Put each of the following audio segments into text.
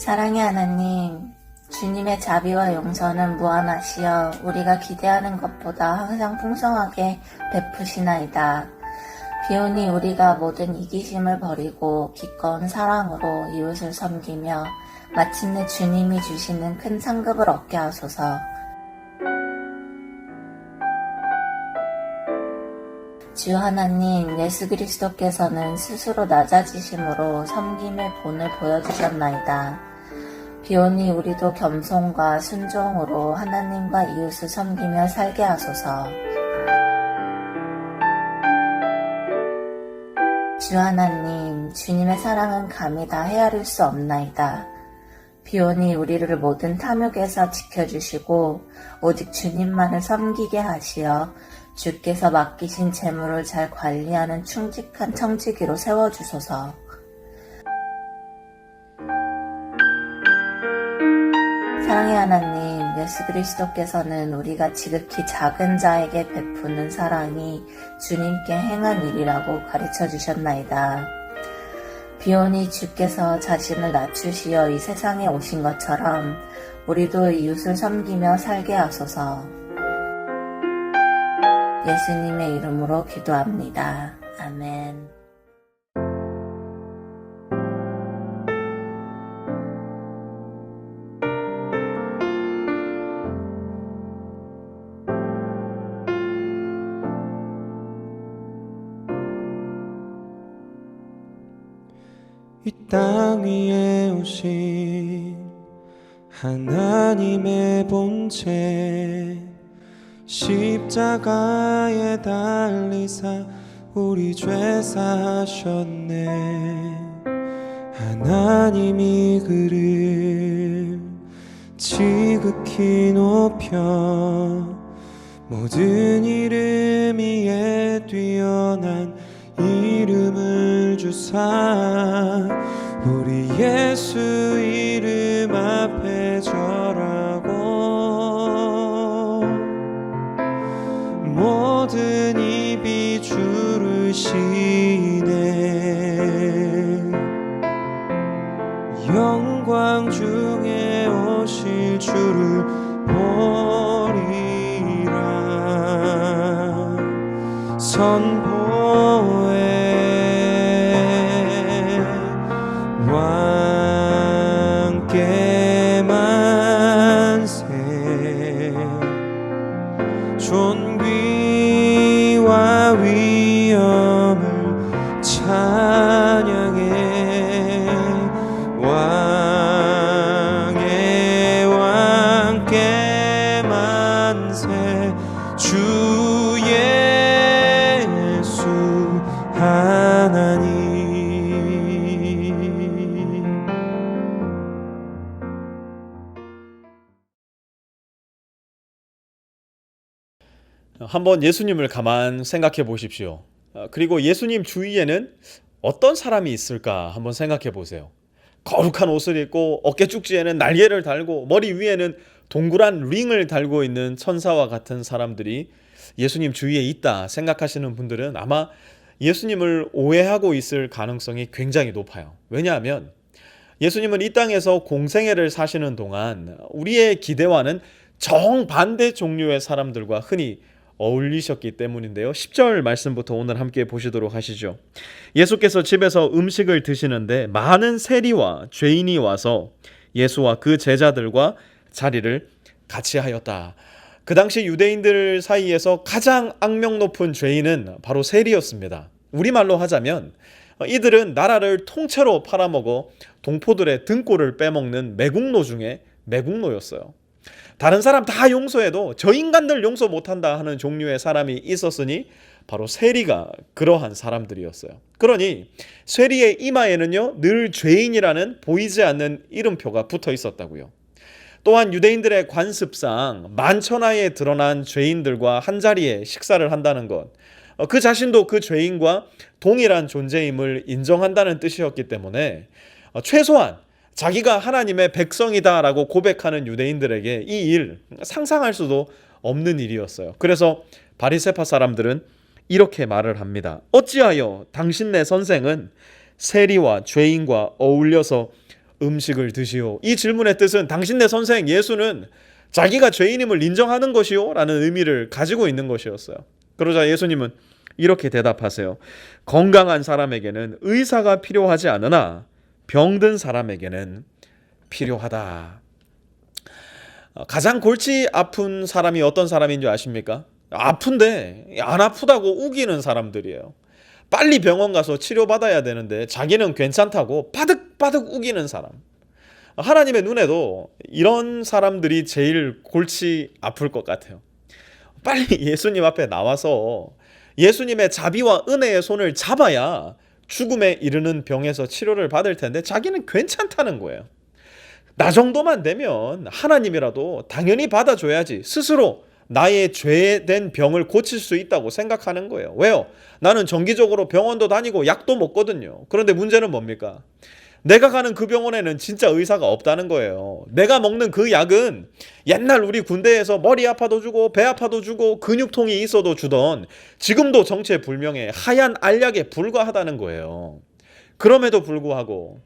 사랑의 하나님, 주님의 자비와 용서는 무한하시어 우리가 기대하는 것보다 항상 풍성하게 베푸시나이다. 비오니 우리가 모든 이기심을 버리고 기꺼운 사랑으로 이웃을 섬기며 마침내 주님이 주시는 큰 상급을 얻게 하소서. 주 하나님, 예수 그리스도께서는 스스로 낮아지심으로 섬김의 본을 보여주셨나이다. 비오니 우리도 겸손과 순종으로 하나님과 이웃을 섬기며 살게 하소서. 주 하나님, 주님의 사랑은 감히 다 헤아릴 수 없나이다. 비오니 우리를 모든 탐욕에서 지켜주시고 오직 주님만을 섬기게 하시어 주께서 맡기신 재물을 잘 관리하는 충직한 청지기로 세워주소서. 사랑의 하나님, 예수 그리스도께서는 우리가 지극히 작은 자에게 베푸는 사랑이 주님께 행한 일이라고 가르쳐 주셨나이다. 비오니 주께서 자신을 낮추시어 이 세상에 오신 것처럼 우리도 이웃을 섬기며 살게 하소서. 예수님의 이름으로 기도합니다. 아멘. 이 땅 위에 오신 하나님의 본체, 십자가에 달리사 우리 죄 사하셨네. 하나님이 그를 지극히 높여 모든 이름 위에 뛰어난 이름을 주사 우리 예수 이름 앞에 절하고 모든 입이 주를 시네. 영광 중에 오실 주를 보리라. 선포해 왕께 만세. 존귀와 위엄을 찬양해. 왕의 왕께 만세. 주 예수 하나님. 한번 예수님을 가만 생각해 보십시오. 그리고 예수님 주위에는 어떤 사람이 있을까 한번 생각해 보세요. 거룩한 옷을 입고 어깨 쭉지에는 날개를 달고 머리 위에는 동그란 링을 달고 있는 천사와 같은 사람들이 예수님 주위에 있다 생각하시는 분들은 아마 예수님을 오해하고 있을 가능성이 굉장히 높아요. 왜냐하면 예수님은 이 땅에서 공생애를 사시는 동안 우리의 기대와는 정반대 종류의 사람들과 흔히 어울리셨기 때문인데요. 10절 말씀부터 오늘 함께 보시도록 하시죠. 예수께서 집에서 음식을 드시는데 많은 세리와 죄인이 와서 예수와 그 제자들과 자리를 같이 하였다. 그 당시 유대인들 사이에서 가장 악명 높은 죄인은 바로 세리였습니다. 우리말로 하자면 이들은 나라를 통째로 팔아먹어 동포들의 등골을 빼먹는 매국노 중에 매국노였어요. 다른 사람 다 용서해도 저 인간들 용서 못한다 하는 종류의 사람이 있었으니 바로 세리가 그러한 사람들이었어요. 그러니 세리의 이마에는요 늘 죄인이라는 보이지 않는 이름표가 붙어 있었다고요. 또한 유대인들의 관습상 만천하에 드러난 죄인들과 한자리에 식사를 한다는 것, 그 자신도 그 죄인과 동일한 존재임을 인정한다는 뜻이었기 때문에 최소한 자기가 하나님의 백성이다라고 고백하는 유대인들에게 이 일 상상할 수도 없는 일이었어요. 그래서 바리새파 사람들은 이렇게 말을 합니다. 어찌하여 당신네 선생은 세리와 죄인과 어울려서 음식을 드시오? 이 질문의 뜻은 당신네 선생 예수는 자기가 죄인임을 인정하는 것이요? 라는 의미를 가지고 있는 것이었어요. 그러자 예수님은 이렇게 대답하세요. 건강한 사람에게는 의사가 필요하지 않으나 병든 사람에게는 필요하다. 가장 골치 아픈 사람이 어떤 사람인 줄 아십니까? 아픈데 안 아프다고 우기는 사람들이에요. 빨리 병원 가서 치료받아야 되는데 자기는 괜찮다고 바득바득 우기는 사람. 하나님의 눈에도 이런 사람들이 제일 골치 아플 것 같아요. 빨리 예수님 앞에 나와서 예수님의 자비와 은혜의 손을 잡아야 죽음에 이르는 병에서 치료를 받을 텐데 자기는 괜찮다는 거예요. 나 정도만 되면 하나님이라도 당연히 받아줘야지 스스로 나의 죄된 병을 고칠 수 있다고 생각하는 거예요. 왜요? 나는 정기적으로 병원도 다니고 약도 먹거든요. 그런데 문제는 뭡니까? 내가 가는 그 병원에는 진짜 의사가 없다는 거예요. 내가 먹는 그 약은 옛날 우리 군대에서 머리 아파도 주고 배 아파도 주고 근육통이 있어도 주던 지금도 정체불명의 하얀 알약에 불과하다는 거예요. 그럼에도 불구하고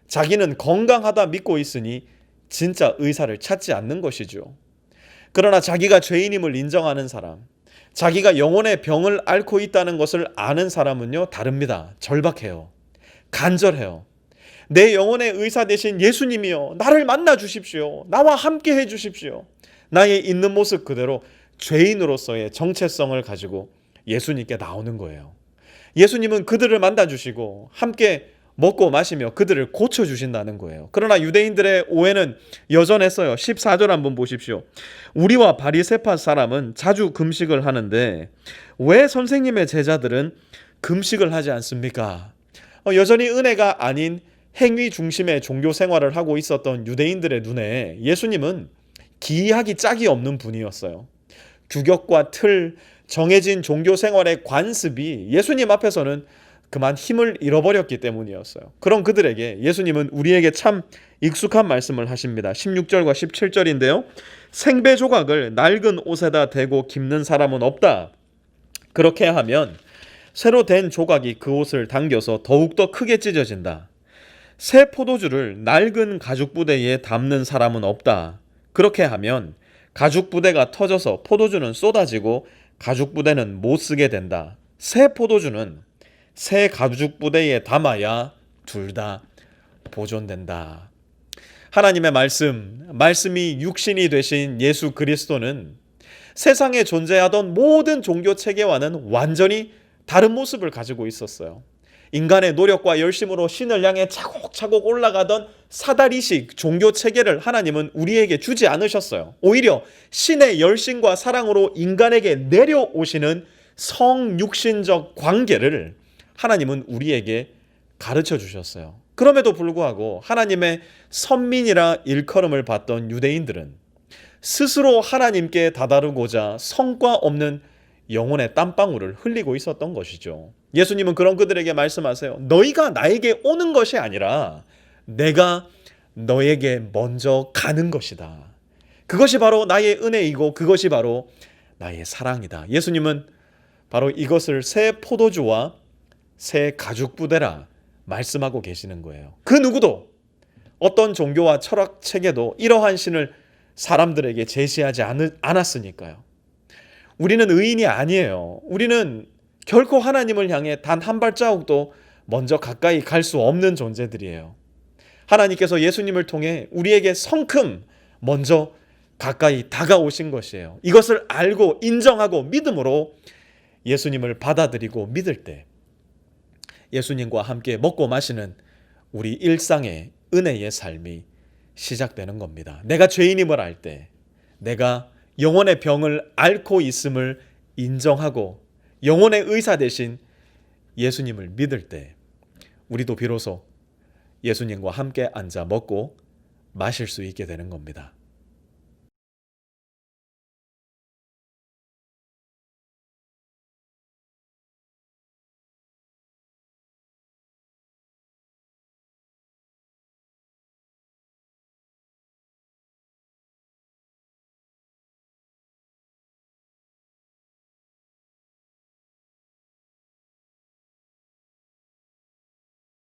자기는 건강하다 믿고 있으니 진짜 의사를 찾지 않는 것이죠. 그러나 자기가 죄인임을 인정하는 사람, 자기가 영혼의 병을 앓고 있다는 것을 아는 사람은요, 다릅니다. 절박해요. 간절해요. 내 영혼의 의사 되신 예수님이여, 나를 만나 주십시오. 나와 함께 해 주십시오. 나의 있는 모습 그대로 죄인으로서의 정체성을 가지고 예수님께 나오는 거예요. 예수님은 그들을 만나 주시고 함께 먹고 마시며 그들을 고쳐주신다는 거예요. 그러나 유대인들의 오해는 여전했어요. 14절 한번 보십시오. 우리와 바리새파 사람은 자주 금식을 하는데 왜 선생님의 제자들은 금식을 하지 않습니까? 여전히 은혜가 아닌 행위 중심의 종교 생활을 하고 있었던 유대인들의 눈에 예수님은 기이하기 짝이 없는 분이었어요. 규격과 틀, 정해진 종교 생활의 관습이 예수님 앞에서는 그만 힘을 잃어버렸기 때문이었어요. 그런 그들에게 예수님은 우리에게 참 익숙한 말씀을 하십니다. 16절과 17절인데요. 생배 조각을 낡은 옷에다 대고 깁는 사람은 없다. 그렇게 하면 새로 된 조각이 그 옷을 당겨서 더욱더 크게 찢어진다. 새 포도주를 낡은 가죽 부대에 담는 사람은 없다. 그렇게 하면 가죽 부대가 터져서 포도주는 쏟아지고 가죽 부대는 못 쓰게 된다. 새 포도주는 새 가죽 부대에 담아야 둘 다 보존된다. 하나님의 말씀이 육신이 되신 예수 그리스도는 세상에 존재하던 모든 종교 체계와는 완전히 다른 모습을 가지고 있었어요. 인간의 노력과 열심으로 신을 향해 차곡차곡 올라가던 사다리식 종교 체계를 하나님은 우리에게 주지 않으셨어요. 오히려 신의 열심과 사랑으로 인간에게 내려오시는 성육신적 관계를 하나님은 우리에게 가르쳐 주셨어요. 그럼에도 불구하고 하나님의 선민이라 일컬음을 받던 유대인들은 스스로 하나님께 다다르고자 성과 없는 영혼의 땀방울을 흘리고 있었던 것이죠. 예수님은 그런 그들에게 말씀하세요. 너희가 나에게 오는 것이 아니라 내가 너에게 먼저 가는 것이다. 그것이 바로 나의 은혜이고 그것이 바로 나의 사랑이다. 예수님은 바로 이것을 새 포도주와 새 가죽 부대라 말씀하고 계시는 거예요. 그 누구도 어떤 종교와 철학 체계도 이러한 신을 사람들에게 제시하지 않았으니까요. 우리는 의인이 아니에요. 우리는 결코 하나님을 향해 단 한 발자국도 먼저 가까이 갈 수 없는 존재들이에요. 하나님께서 예수님을 통해 우리에게 성큼 먼저 가까이 다가오신 것이에요. 이것을 알고 인정하고 믿음으로 예수님을 받아들이고 믿을 때 예수님과 함께 먹고 마시는 우리 일상의 은혜의 삶이 시작되는 겁니다. 내가 죄인임을 알 때, 내가 영혼의 병을 앓고 있음을 인정하고 영혼의 의사 대신 예수님을 믿을 때 우리도 비로소 예수님과 함께 앉아 먹고 마실 수 있게 되는 겁니다.